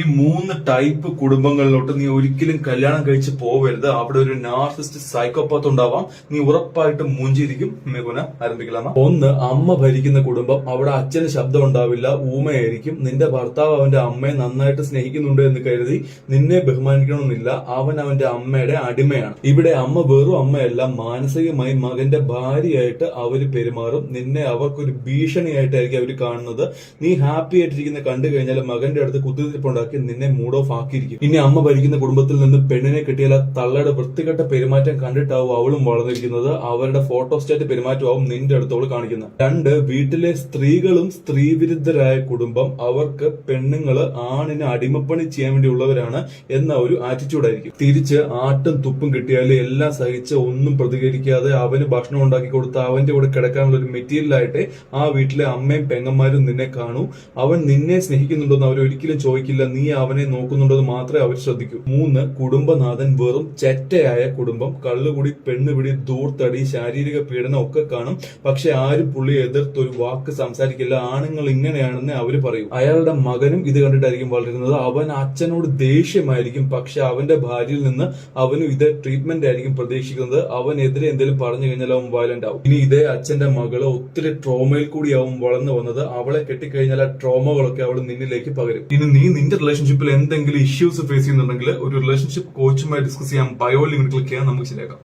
ഈ 3 ടൈപ്പ് കുടുംബങ്ങളിലോട്ട് നീ ഒരിക്കലും കല്യാണം കഴിച്ച് പോവരുത്. അവിടെ ഒരു നാർസിസ്റ്റ് സൈക്കോപാത്ത് ഉണ്ടാവാം. നീ ഉറപ്പായിട്ടും മുഞ്ചിരിക്കും. മെഗുന ആരംഭിക്കലാമ. 1, അമ്മ ഭരിക്കുന്ന കുടുംബം. അവിടെ അച്ഛന് ശബ്ദം ഉണ്ടാവില്ല, ഊമയായിരിക്കും. നിന്റെ ഭർത്താവ് അവന്റെ അമ്മയെ നന്നായിട്ട് സ്നേഹിക്കുന്നുണ്ട് എന്ന് കരുതി നിന്നെ ബഹുമാനിക്കണമെന്നില്ല. അവൻ അവന്റെ അമ്മയുടെ അടിമയാണ്. ഇവിടെ അമ്മ വെറും അമ്മയല്ല, മാനസികമായി മകന്റെ ഭാര്യയായിട്ട് അവര് പെരുമാറും. നിന്നെ അവർക്കൊരു ഭീഷണിയായിട്ടായിരിക്കും അവര് കാണുന്നത്. നീ ഹാപ്പി ആയിട്ടിരിക്കുന്ന കണ്ടു കഴിഞ്ഞാൽ മകന്റെ അടുത്ത് കുത്തിരിപ്പുണ്ടാക്കി നിന്നെ മൂഡ് ഓഫ് ആക്കിയിരിക്കും. ഇനി അമ്മ ഭരിക്കുന്ന കുടുംബത്തിൽ നിന്ന് പെണ്ണിനെ കിട്ടിയാൽ ആ തള്ളയുടെ വൃത്തികെട്ട പെരുമാറ്റം കണ്ടിട്ടാവും അവളും വളർന്നിരിക്കുന്നത്. അവരുടെ ഫോട്ടോസ്റ്റാറ്റ് പെരുമാറ്റമാവും നിന്റെ അടുത്തോട് കാണിക്കുന്നത്. 2, വീട്ടിലെ സ്ത്രീകളും സ്ത്രീവിരുദ്ധരായ കുടുംബം. അവർക്ക് പെണ്ണുങ്ങള് ആണിന് അടിമപ്പണി ചെയ്യാൻ വേണ്ടി ഉള്ളവരാണ് എന്ന ഒരു ആറ്റിറ്റ്യൂഡായിരിക്കും. തിരിച്ച് ആട്ടും തുപ്പും കിട്ടിയാൽ എല്ലാം സഹിച്ച് ഒന്നും പ്രതികരിക്കാതെ അവന് ഭക്ഷണം ഉണ്ടാക്കി കൊടുത്ത് അവന്റെ കൂടെ കിടക്കാനുള്ള ഒരു മെറ്റീരിയലായിട്ട് ആ വീട്ടിലെ അമ്മയും പെങ്ങന്മാരും നിന്നെ കാണൂ. അവൻ നിന്നെ സ്നേഹിക്കുന്നുണ്ടോന്ന് അവർ ഒരിക്കലും ചോദിക്കില്ല. നീ അവനെ നോക്കുന്നുണ്ടെന്ന് മാത്രമേ അവർ ശ്രദ്ധിക്കൂ. 3, കുടുംബനാഥൻ വെറും ചെറ്റയായ കുടുംബം. കള്ളുകുടി, പെണ്ണുപിടി, ദൂർത്തടി, ശാരീരിക പീഡനം ഒക്കെ കാണും. പക്ഷെ ആരും പുള്ളി എതിർത്തൊരു വാക്ക് സംസാരിക്കില്ല. ആണുങ്ങൾ ഇങ്ങനെയാണെന്ന് അവര് പറയും. അയാളുടെ മകനും ഇത് കണ്ടിട്ടായിരിക്കും വളരുന്നത്. അവൻ അച്ഛനോട് ദേഷ്യമായിരിക്കും. പക്ഷെ അവന്റെ ഭാര്യയിൽ നിന്ന് അവനും ഇതേ ട്രീറ്റ്മെന്റ് ആയിരിക്കും പ്രതീക്ഷിക്കുന്നത്. അവനെതിരെ എന്തെങ്കിലും പറഞ്ഞു കഴിഞ്ഞാൽ അവൻ വയലന്റ് ആവും. ഇനി ഇതേ അച്ഛന്റെ മകള് ഒത്തിരി ട്രോമയിൽ കൂടിയാവും വളർന്നു വന്നത്. അവളെ കെട്ടിക്കഴിഞ്ഞാൽ ആ ട്രോമകളൊക്കെ അവൾ നിന്നിലേക്ക് പകരും. ഇനി നീ നിന്റെ റിലേഷൻഷിപ്പിൽ എന്തെങ്കിലും ഇഷ്യൂസ് ഫേസ് ചെയ്യുന്നുണ്ടെങ്കിൽ ഒരു റിലേഷൻഷിപ്പ് കോച്ചുമായി ഡിസ്കസ് ചെയ്യാൻ ബയോ ലിങ്ക് ക്ലിക്ക് ചെയ്യാൻ നമുക്ക് ശരിയാക്കാം.